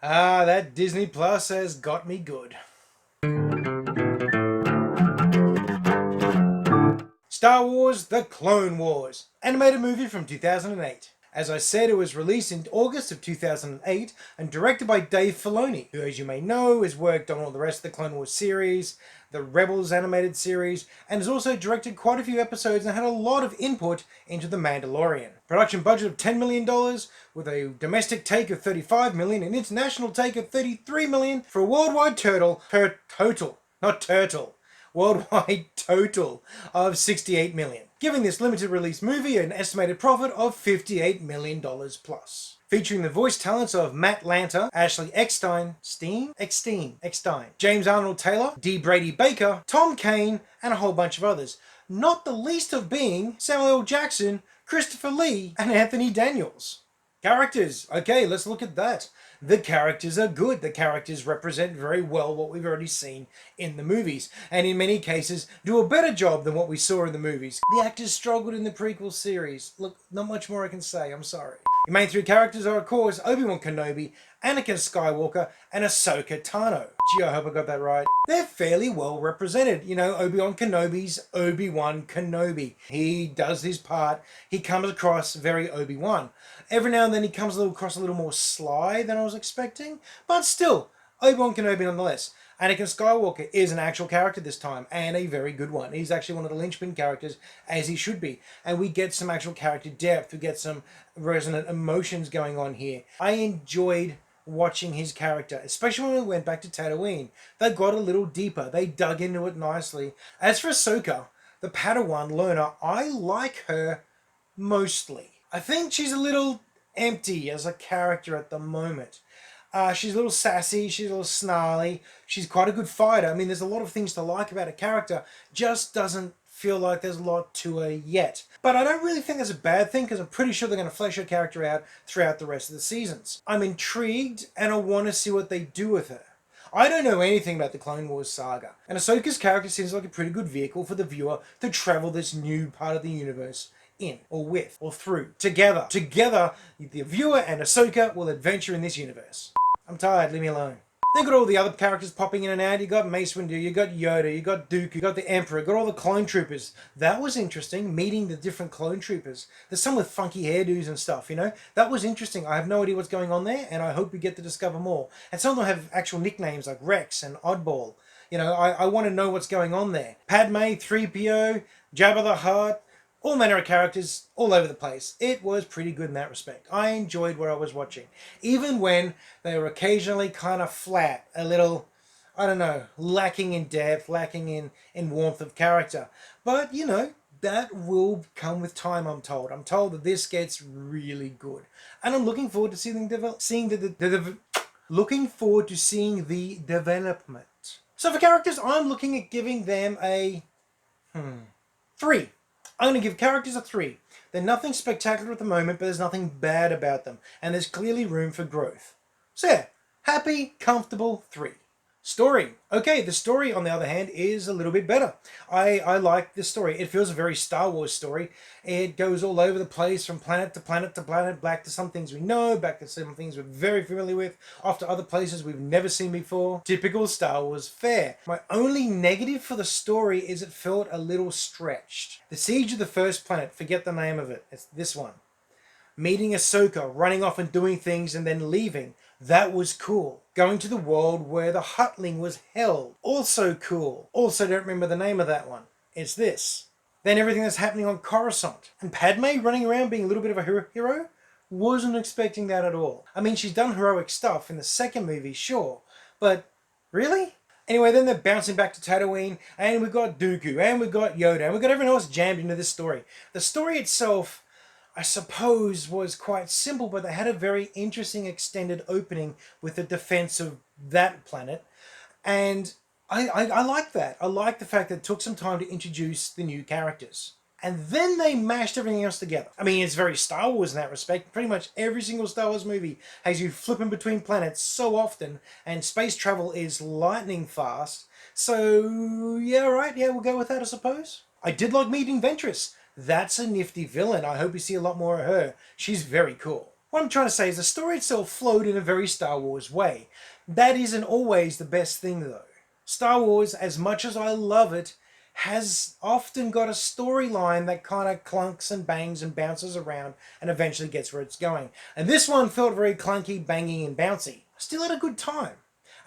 Ah, that Disney Plus has got me good. Star Wars: The Clone Wars, animated movie from 2008. As I said, it was released in August of 2008 and directed by Dave Filoni, who, as you may know, has worked on all the rest of the Clone Wars series, the Rebels animated series, and has also directed quite a few episodes and had a lot of input into The Mandalorian. Production budget of $10 million, with a domestic take of $35 million and international take of $33 million, for a worldwide total worldwide total of $68 million, giving this limited release movie an estimated profit of $58 million plus. Featuring the voice talents of Matt Lanter, Ashley Eckstein, James Arnold Taylor, D. Brady Baker, Tom Kane, and a whole bunch of others. Not the least of being Samuel L. Jackson, Christopher Lee, and Anthony Daniels. Characters. Okay, let's look at that. The characters are good. The characters represent very well what we've already seen in the movies, and in many cases do a better job than what we saw in the movies. The actors struggled in the prequel series. Look, not much more I can say, I'm sorry. The main three characters are, of course, Obi-Wan Kenobi, Anakin Skywalker, and Ahsoka Tano. Gee, I hope I got that right. They're fairly well represented. You know, Obi-Wan Kenobi's Obi-Wan Kenobi. He does his part. He comes across very Obi-Wan. Every now and then he comes across a little more sly than I was expecting, but still, Obi-Wan Kenobi nonetheless. Anakin Skywalker is an actual character this time, and a very good one. He's actually one of the linchpin characters, as he should be. And we get some actual character depth, we get some resonant emotions going on here. I enjoyed watching his character, especially when we went back to Tatooine. They got a little deeper, they dug into it nicely. As for Ahsoka, the Padawan learner, I like her mostly. I think she's a little empty as a character at the moment. She's a little sassy, she's a little snarly, she's quite a good fighter. I mean, there's a lot of things to like about a character, just doesn't feel like there's a lot to her yet. But I don't really think that's a bad thing, because I'm pretty sure they're going to flesh her character out throughout the rest of the seasons. I'm intrigued, and I want to see what they do with her. I don't know anything about the Clone Wars saga, and Ahsoka's character seems like a pretty good vehicle for the viewer to travel this new part of the universe in, or with, or through, together. Together, the viewer and Ahsoka will adventure in this universe. I'm tired, leave me alone. Then got all the other characters popping in and out. You got Mace Windu, you got Yoda, you got Dooku, you got the Emperor, you got all the clone troopers. That was interesting, meeting the different clone troopers. There's some with funky hairdos and stuff, you know? That was interesting. I have no idea what's going on there, and I hope we get to discover more. And some of them have actual nicknames like Rex and Oddball. You know, I want to know what's going on there. Padme, 3PO, Jabba the Hutt, all manner of characters all over the place. It was pretty good in that respect. I enjoyed what I was watching. Even when they were occasionally kind of flat, a little, I don't know, lacking in depth, lacking in warmth of character. But, you know, that will come with time, I'm told. I'm told that this gets really good. And I'm looking forward to seeing the development. So for characters, I'm looking at giving them a 3. I'm going to give characters a 3. They're nothing spectacular at the moment, but there's nothing bad about them. And there's clearly room for growth. So yeah, happy, comfortable 3. Story. Okay, the story, on the other hand, is a little bit better. I like the story. It feels a very Star Wars story. It goes all over the place, from planet to planet to planet, back to some things we know, back to some things we're very familiar with, off to other places we've never seen before. Typical Star Wars fare. My only negative for the story is it felt a little stretched. The Siege of the First Planet, forget the name of it, it's this one. Meeting Ahsoka, running off and doing things and then leaving. That was cool. Going to the world where the Huttling was held. Also cool. Also don't remember the name of that one. It's this. Then everything that's happening on Coruscant. And Padme running around being a little bit of a hero? Wasn't expecting that at all. I mean, she's done heroic stuff in the second movie, sure. But, really? Anyway, then they're bouncing back to Tatooine, and we've got Dooku, and we've got Yoda, and we've got everyone else jammed into this story. The story itself, I suppose, was quite simple, but they had a very interesting extended opening with the defense of that planet. And I like that. I like the fact that it took some time to introduce the new characters. And then they mashed everything else together. I mean, it's very Star Wars in that respect. Pretty much every single Star Wars movie has you flipping between planets so often, and space travel is lightning fast. So, yeah, right, yeah, we'll go with that, I suppose. I did like meeting Ventress. That's a nifty villain. I hope we see a lot more of her. She's very cool. What I'm trying to say is the story itself flowed in a very Star Wars way. That isn't always the best thing though. Star Wars, as much as I love it, has often got a storyline that kind of clunks and bangs and bounces around and eventually gets where it's going. And this one felt very clunky, banging and bouncy. I still had a good time.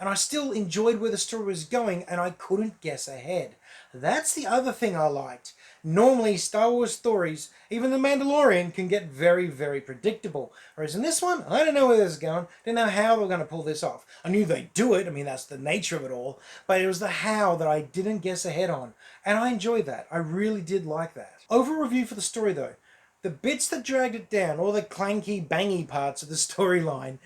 And I still enjoyed where the story was going and I couldn't guess ahead. That's the other thing I liked. Normally Star Wars stories, even The Mandalorian, can get very, very predictable. Whereas in this one, I don't know where this is going. Didn't know how they were going to pull this off. I knew they'd do it. I mean, that's the nature of it all. But it was the how that I didn't guess ahead on. And I enjoyed that. I really did like that. Overall review for the story though. The bits that dragged it down, all the clanky, bangy parts of the storyline,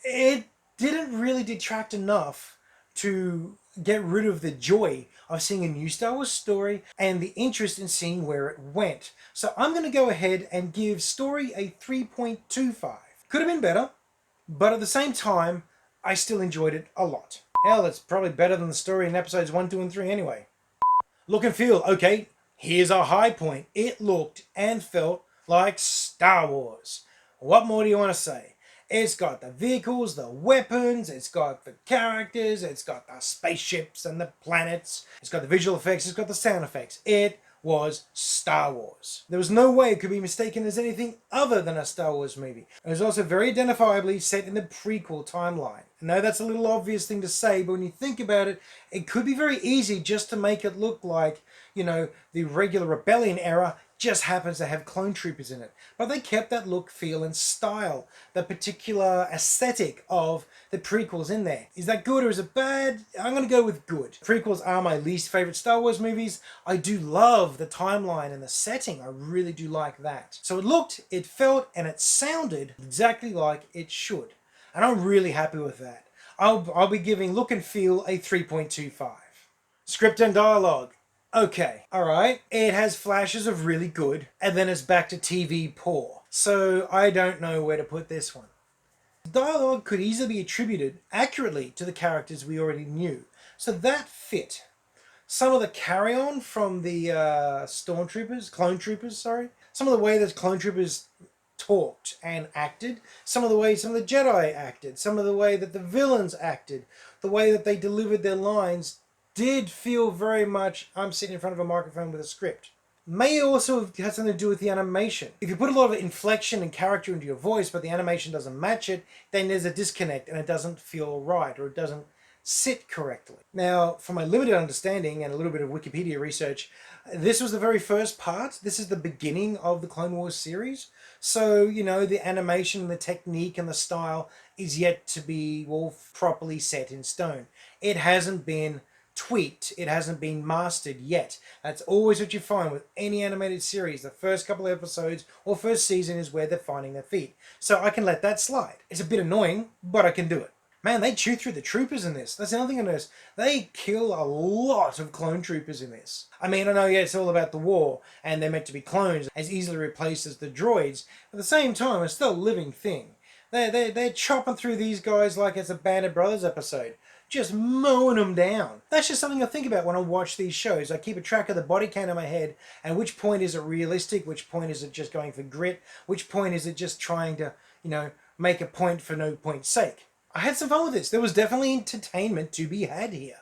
it didn't really detract enough to get rid of the joy of seeing a new Star Wars story and the interest in seeing where it went. So I'm going to go ahead and give story a 3.25. Could have been better, but at the same time, I still enjoyed it a lot. Hell, it's probably better than the story in episodes 1, 2, and 3 anyway. Look and feel, okay, here's our high point. It looked and felt like Star Wars. What more do you want to say? It's got the vehicles, the weapons, it's got the characters, it's got the spaceships and the planets, it's got the visual effects, it's got the sound effects. It was Star Wars. There was no way it could be mistaken as anything other than a Star Wars movie. It was also very identifiably set in the prequel timeline. I know that's a little obvious thing to say, but when you think about it, it could be very easy just to make it look like, you know, the regular Rebellion era just happens to have clone troopers in it. But they kept that look, feel, and style, the particular aesthetic of the prequels in there. Is that good or is it bad? I'm going to go with good. Prequels are my least favorite Star Wars movies. I do love the timeline and the setting. I really do like that. So it looked, it felt, and it sounded exactly like it should. And I'm really happy with that. I'll be giving look and feel a 3.25. Script and dialogue. Okay, alright, it has flashes of really good, and then it's back to TV poor. So I don't know where to put this one. The dialogue could easily be attributed accurately to the characters we already knew, so that fit. Some of the carry-on from the clone troopers, some of the way that clone troopers talked and acted, some of the way some of the Jedi acted, some of the way that the villains acted, the way that they delivered their lines did feel very much, I'm sitting in front of a microphone with a script. May also have had something to do with the animation. If you put a lot of inflection and character into your voice, but the animation doesn't match it, then there's a disconnect and it doesn't feel right or it doesn't sit correctly. Now, from my limited understanding and a little bit of Wikipedia research, this was the very first part. This is the beginning of the Clone Wars series. So, you know, the animation, the technique and the style is yet to be, well, properly set in stone. It hasn't been tweaked, it hasn't been mastered yet. That's always what you find with any animated series. The first couple of episodes or first season is where they're finding their feet. So I can let that slide. It's a bit annoying, but I can do it. Man, they chew through the troopers in this. That's another thing I noticed. They kill a lot of clone troopers in this. I mean, I know, yeah, it's all about the war, and they're meant to be clones as easily replaced as the droids. At the same time, it's still a living thing. They're chopping through these guys like it's a Band of Brothers episode. Just mowing them down. That's just something I think about when I watch these shows. I keep a track of the body count in my head and which point is it realistic, which point is it just going for grit, which point is it just trying to, you know, make a point for no point's sake. I had some fun with this. There was definitely entertainment to be had here.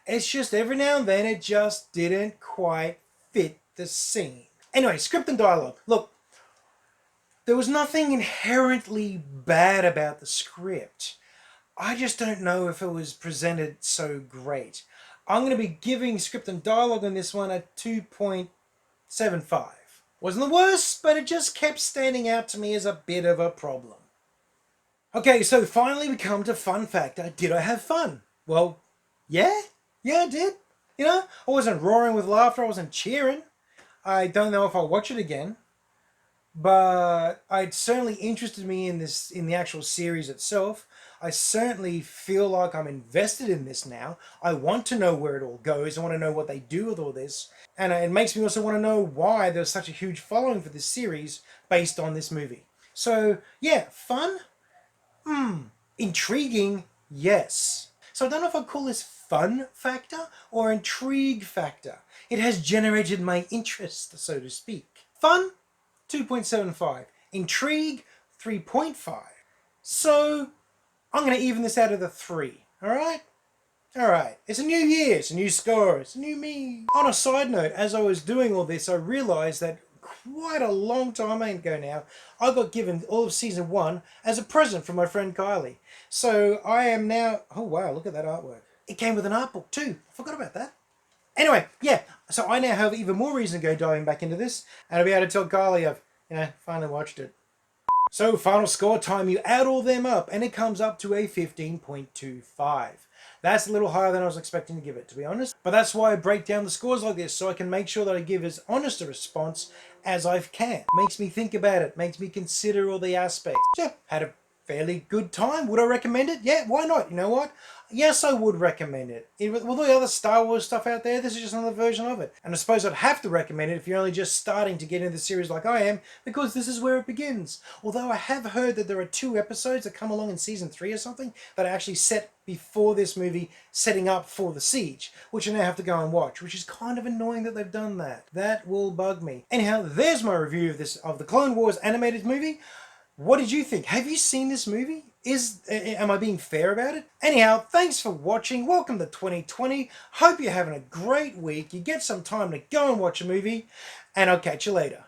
It's just every now and then it just didn't quite fit the scene. Anyway, script and dialogue. Look, there was nothing inherently bad about the script. I just don't know if it was presented so great. I'm going to be giving script and dialogue on this one a 2.75. Wasn't the worst, but it just kept standing out to me as a bit of a problem. Okay, so finally we come to fun factor. Did I have fun? Well, yeah, I did. You know, I wasn't roaring with laughter, I wasn't cheering. I don't know if I'll watch it again. But it certainly interested me in the actual series itself. I certainly feel like I'm invested in this now. I want to know where it all goes. I want to know what they do with all this. And it makes me also want to know why there's such a huge following for this series based on this movie. So, yeah, fun? Intriguing? Yes. So I don't know if I'd call this fun factor or intrigue factor. It has generated my interest, so to speak. Fun? 2.75. Intrigue, 3.5. So I'm going to even this out of the 3. Alright? Alright, it's a new year, it's a new score, it's a new me. On a side note, as I was doing all this, I realised that quite a long time ago now, I got given all of season 1 as a present from my friend Kylie. So I am now, oh wow, look at that artwork. It came with an art book too, I forgot about that. Anyway, yeah, so I now have even more reason to go diving back into this, and I'll be able to tell Kylie I've, finally watched it. So final score time, you add all them up, and it comes up to a 15.25. That's a little higher than I was expecting to give it, to be honest. But that's why I break down the scores like this, so I can make sure that I give as honest a response as I can. Makes me think about it, makes me consider all the aspects. Yeah, had a fairly good time. Would I recommend it? Yeah, why not? You know what? Yes, I would recommend it. With all the other Star Wars stuff out there, this is just another version of it. And I suppose I'd have to recommend it if you're only just starting to get into the series like I am, because this is where it begins. Although I have heard that there are 2 episodes that come along in season 3 or something that are actually set before this movie, setting up for the siege, which I now have to go and watch, which is kind of annoying that they've done that. That will bug me. Anyhow, there's my review of the Clone Wars animated movie. What did you think? Have you seen this movie? Am I being fair about it? Anyhow, thanks for watching. Welcome to 2020. Hope you're having a great week. You get some time to go and watch a movie, and I'll catch you later.